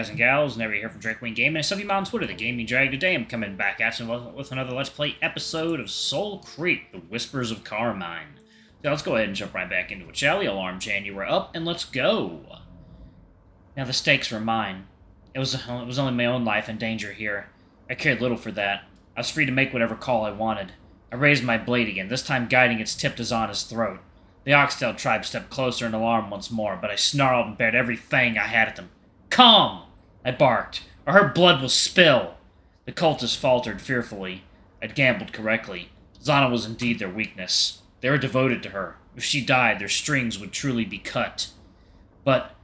guys and gals, never here from Drakewing Gaming, and Stuffy on Twitter, the Gaming Drag. Today I'm coming back at you with another Let's Play episode of Soulcreek, the Whispers of Carmine. So let's go ahead and jump right back into it, shall we? Alarm Jan, you were up, and let's go. Now the stakes were mine. It was only my own life in danger here. I cared little for that. I was free to make whatever call I wanted. I raised my blade again, this time guiding its tip to Zhana's throat. The Oxtail tribe stepped closer in alarm once more, but I snarled and bared every fang I had at them. "Come!" I barked, or her blood will spill. The cultists faltered fearfully. I'd gambled correctly. Zhana was indeed their weakness. They were devoted to her. If she died, their strings would truly be cut. But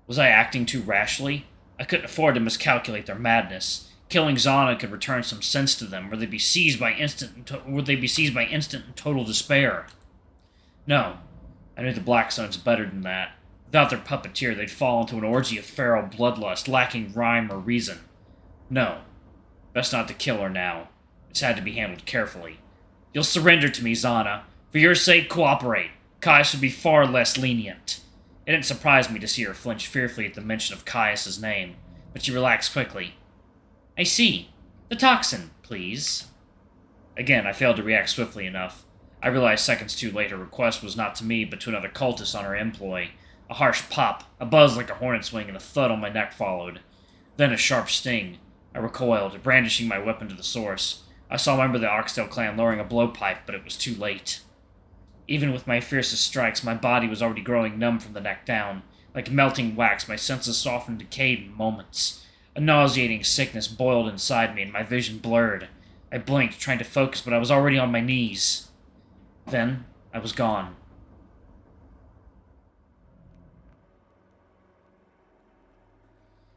was I acting too rashly? I couldn't afford to miscalculate their madness. Killing Zhana could return some sense to them, or they'd be seized by instant and total despair. No, I knew the Blackstones better than that. Without their puppeteer, they'd fall into an orgy of feral bloodlust, lacking rhyme or reason. No, best not to kill her now. This had to be handled carefully. You'll surrender to me, Zhana. For your sake, cooperate. Caius would be far less lenient. It didn't surprise me to see her flinch fearfully at the mention of Caius's name, but she relaxed quickly. I see. The toxin, please. Again, I failed to react swiftly enough. I realized seconds too late her request was not to me, but to another cultist on her employ. A harsh pop, a buzz like a hornet's wing, and a thud on my neck followed. Then a sharp sting. I recoiled, brandishing my weapon to the source. I saw a member of the Oxtail clan lowering a blowpipe, but it was too late. Even with my fiercest strikes, my body was already growing numb from the neck down. Like melting wax, my senses softened and decayed in moments. A nauseating sickness boiled inside me, and my vision blurred. I blinked, trying to focus, but I was already on my knees. Then, I was gone.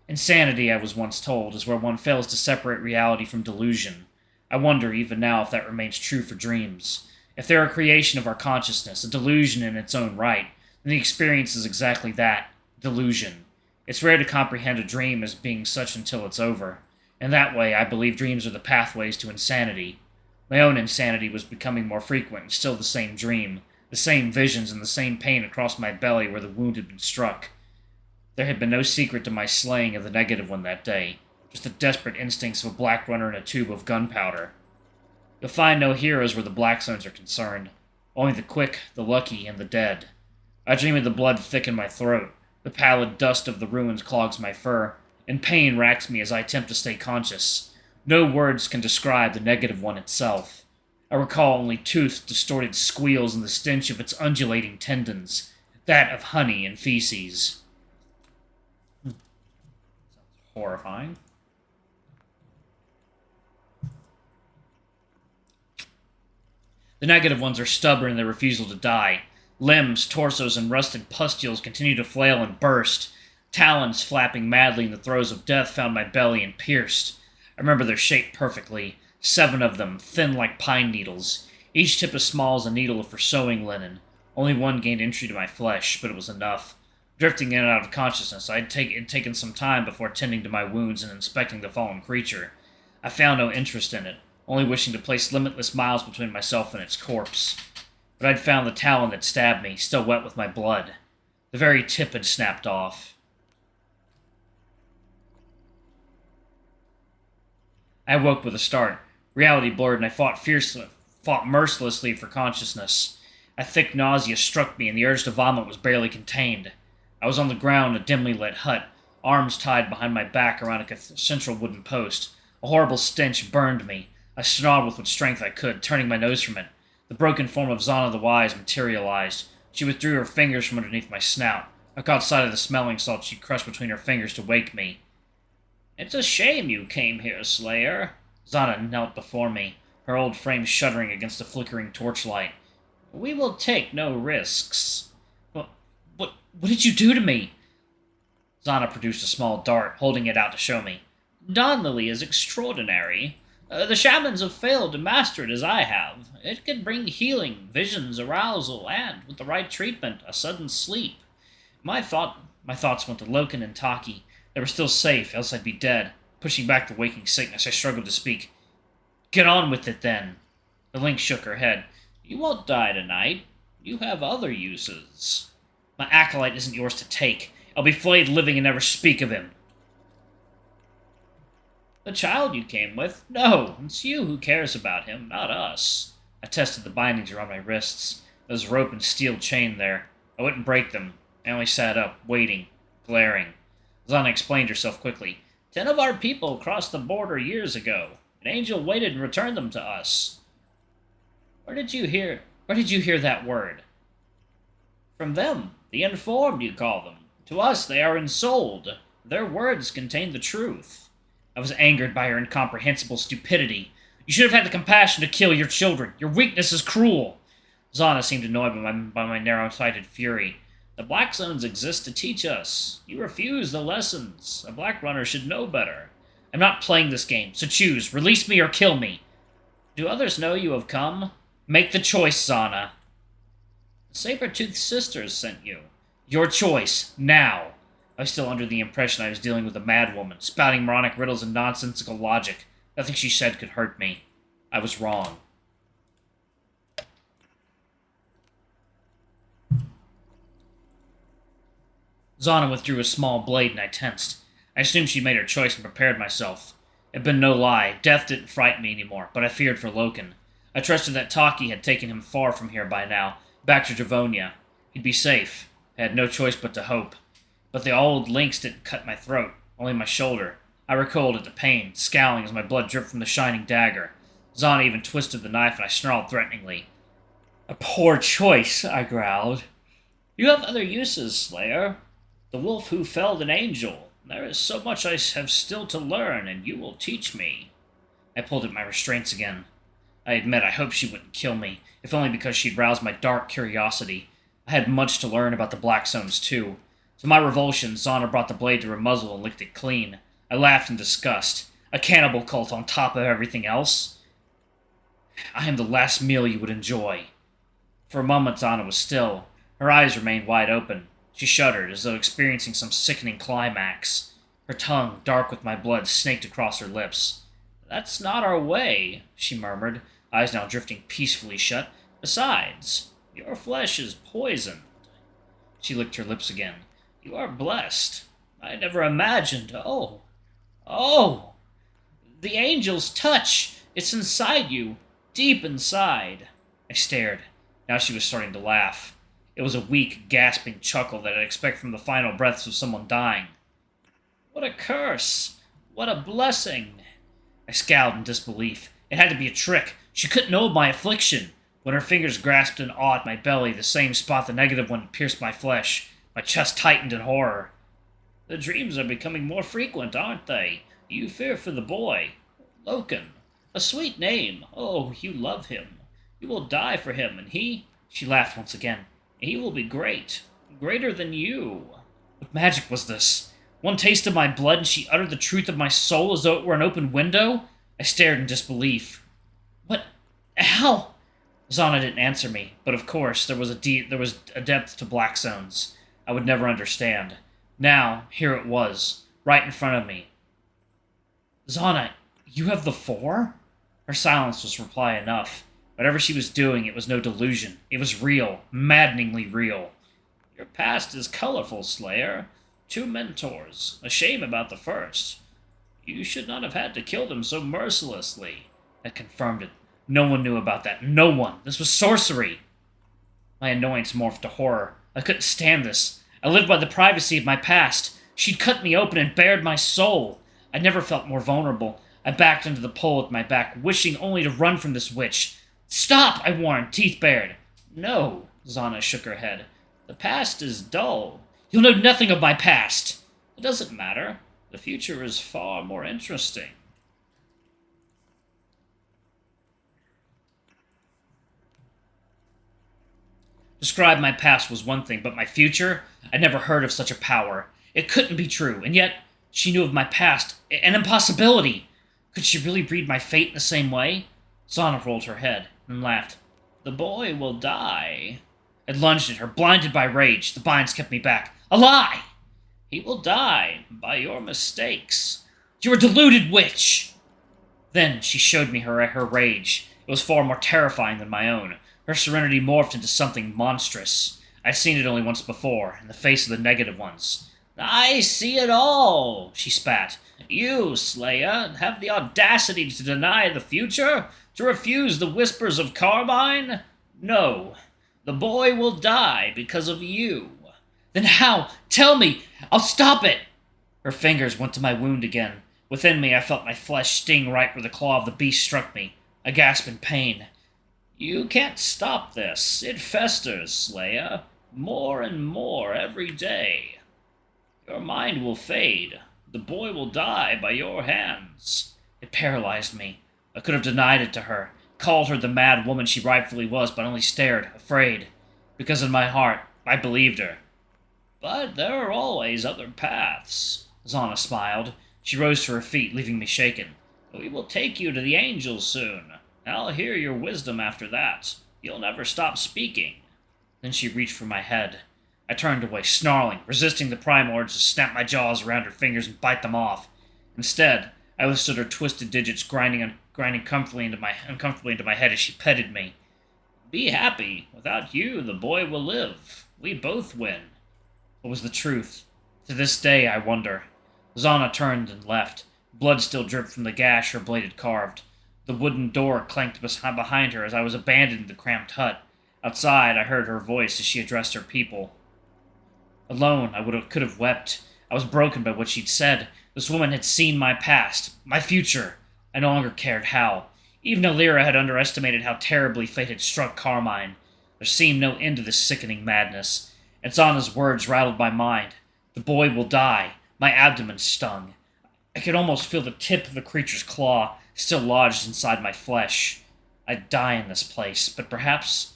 Insanity, I was once told, is where one fails to separate reality from delusion. I wonder, even now, if that remains true for dreams. If they're a creation of our consciousness, a delusion in its own right, then the experience is exactly that, delusion. It's rare to comprehend a dream as being such until it's over. In that way, I believe dreams are the pathways to insanity. My own insanity was becoming more frequent, and still the same dream, the same visions and the same pain across my belly where the wound had been struck. There had been no secret to my slaying of the negative one that day, just the desperate instincts of a black runner in a tube of gunpowder. You'll find no heroes where the Blackstones are concerned, only the quick, the lucky, and the dead. I dream of the blood thick in my throat, the pallid dust of the ruins clogs my fur, and pain racks me as I attempt to stay conscious. No words can describe the negative one itself. I recall only toothed, distorted squeals and the stench of its undulating tendons, that of honey and feces. Sounds horrifying. The negative ones are stubborn in their refusal to die. Limbs, torsos, and rusted pustules continue to flail and burst. Talons flapping madly in the throes of death found my belly and pierced. I remember their shape perfectly. 7 of them, thin like pine needles. Each tip as small as a needle for sewing linen. Only one gained entry to my flesh, but it was enough. Drifting in and out of consciousness, it had taken some time before tending to my wounds and inspecting the fallen creature. I found no interest in it, only wishing to place limitless miles between myself and its corpse. But I'd found the talon that stabbed me, still wet with my blood. The very tip had snapped off. I awoke with a start. Reality blurred, and I fought mercilessly for consciousness. A thick nausea struck me, and the urge to vomit was barely contained. I was on the ground in a dimly lit hut, arms tied behind my back around a central wooden post. A horrible stench burned me. I snarled with what strength I could, turning my nose from it. The broken form of Zhana the Wise materialized. She withdrew her fingers from underneath my snout. I caught sight of the smelling salt she crushed between her fingers to wake me. It's a shame you came here, Slayer. Zhana knelt before me, her old frame shuddering against the flickering torchlight. We will take no risks. What did you do to me? Zhana produced a small dart, holding it out to show me. Dawnlily is extraordinary. The shamans have failed to master it as I have. It can bring healing, visions, arousal, and, with the right treatment, a sudden sleep. My thoughts went to Loken and Taki. They were still safe, else I'd be dead. Pushing back the waking sickness, I struggled to speak. Get on with it, then. The Lynx shook her head. You won't die tonight. You have other uses. My acolyte isn't yours to take. I'll be flayed living and never speak of him. The child you came with? No, it's you who cares about him, not us. I tested the bindings around my wrists. There's rope and steel chain there. I wouldn't break them. I only sat up, waiting, glaring. Zhana explained herself quickly. 10 of our people crossed the border years ago. An angel waited and returned them to us. Where did you hear that word? From them, the informed, you call them. To us, they are ensouled. Their words contain the truth. I was angered by her incomprehensible stupidity. You should have had the compassion to kill your children. Your weakness is cruel. Zhana seemed annoyed by my narrow-sighted fury. The Black Zones exist to teach us. You refuse the lessons. A Black Runner should know better. I'm not playing this game, so choose. Release me or kill me. Do others know you have come? Make the choice, Zhana. The Saber-Toothed Sisters sent you. Your choice, now. I was still under the impression I was dealing with a madwoman, spouting moronic riddles and nonsensical logic. Nothing she said could hurt me. I was wrong. Zhana withdrew a small blade, and I tensed. I assumed she'd made her choice and prepared myself. It had been no lie. Death didn't frighten me anymore, but I feared for Loken. I trusted that Taki had taken him far from here by now, back to Dravonia. He'd be safe. I had no choice but to hope. But the old lynx didn't cut my throat, only my shoulder. I recoiled at the pain, scowling as my blood dripped from the shining dagger. Zhana even twisted the knife, and I snarled threateningly. A poor choice, I growled. You have other uses, Slayer. The wolf who felled an angel. There is so much I have still to learn, and you will teach me. I pulled at my restraints again. I admit I hoped she wouldn't kill me, if only because she'd roused my dark curiosity. I had much to learn about the Black Zones, too. To my revulsion, Zhana brought the blade to her muzzle and licked it clean. I laughed in disgust. A cannibal cult on top of everything else? I am the last meal you would enjoy. For a moment, Zhana was still. Her eyes remained wide open. She shuddered, as though experiencing some sickening climax. Her tongue, dark with my blood, snaked across her lips. That's not our way, she murmured, eyes now drifting peacefully shut. Besides, your flesh is poisoned. She licked her lips again. You are blessed. I never imagined. Oh! The angel's touch! It's inside you. Deep inside. I stared. Now she was starting to laugh. It was a weak, gasping chuckle that I'd expect from the final breaths of someone dying. What a curse! What a blessing! I scowled in disbelief. It had to be a trick. She couldn't know of my affliction. When her fingers grasped in awe at my belly, the same spot the negative one pierced my flesh, my chest tightened in horror. The dreams are becoming more frequent, aren't they? You fear for the boy. Loken. A sweet name. Oh, you love him. You will die for him, and he... She laughed once again. He will be great. Greater than you. What magic was this? One taste of my blood, and she uttered the truth of my soul as though it were an open window? I stared in disbelief. What? How? Zhana didn't answer me, but of course, there was a depth to Black Zones I would never understand. Now, here it was, right in front of me. Zhana, you have the Four? Her silence was reply enough. Whatever she was doing, it was no delusion. It was real, maddeningly real. Your past is colorful, Slayer. 2 mentors. A shame about the first. You should not have had to kill them so mercilessly. That confirmed it. No one knew about that. No one. This was sorcery. My annoyance morphed to horror. I couldn't stand this. I lived by the privacy of my past. She'd cut me open and bared my soul. I'd never felt more vulnerable. I backed into the pole at my back, wishing only to run from this witch. Stop, I warned, teeth bared. No, Zhana shook her head. The past is dull. You'll know nothing of my past. It doesn't matter. The future is far more interesting. Describe my past was one thing, but my future? I'd never heard of such a power. It couldn't be true, and yet she knew of my past. An impossibility. Could she really read my fate in the same way? Zhana rolled her head and laughed. The boy will die. I lunged at her, blinded by rage. The binds kept me back. A lie! He will die by your mistakes. You're a deluded witch! Then she showed me her rage. It was far more terrifying than my own. Her serenity morphed into something monstrous. I'd seen it only once before, in the face of the negative ones. I see it all, she spat. You, Slayer, have the audacity to deny the future? To refuse the whispers of Carmine? No. The boy will die because of you. Then how? Tell me! I'll stop it! Her fingers went to my wound again. Within me, I felt my flesh sting right where the claw of the beast struck me. I gasped in pain. You can't stop this. It festers, Slayer. More and more every day. Your mind will fade. The boy will die by your hands. It paralyzed me. I could have denied it to her, called her the mad woman she rightfully was, but only stared, afraid. Because in my heart, I believed her. But there are always other paths. Zhana smiled. She rose to her feet, leaving me shaken. We will take you to the angels soon. I'll hear your wisdom after that. You'll never stop speaking. Then she reached for my head. I turned away, snarling, resisting the primal urge to snap my jaws around her fingers and bite them off. Instead, I withstood her twisted digits grinding uncomfortably into my head as she petted me. Be happy. Without you, the boy will live. We both win. What was the truth? To this day, I wonder. Zhana turned and left. Blood still dripped from the gash her blade had carved. The wooden door clanked behind her as I was abandoned in the cramped hut. Outside, I heard her voice as she addressed her people. Alone, I could have wept. I was broken by what she'd said. This woman had seen my past, my future. I no longer cared how. Even Alira had underestimated how terribly fate had struck Carmine. There seemed no end to this sickening madness. And Zana's words rattled my mind. The boy will die. My abdomen stung. I could almost feel the tip of the creature's claw still lodged inside my flesh. I'd die in this place, but perhaps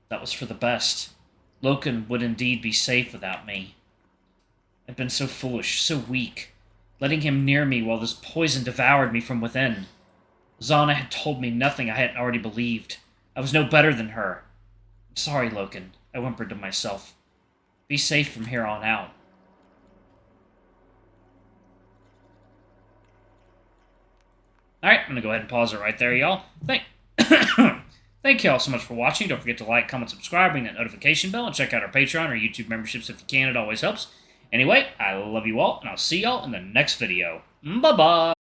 that was for the best. Loken would indeed be safe without me. I'd been so foolish, so weak, letting him near me while this poison devoured me from within. Zhana had told me nothing I hadn't already believed. I was no better than her. I'm sorry, Loken, I whimpered to myself. Be safe from here on out. Alright, I'm going to go ahead and pause it right there, y'all. Thank you all so much for watching. Don't forget to like, comment, subscribe, ring that notification bell, and check out our Patreon or YouTube memberships if you can. It always helps. Anyway, I love you all, and I'll see y'all in the next video. Bye-bye!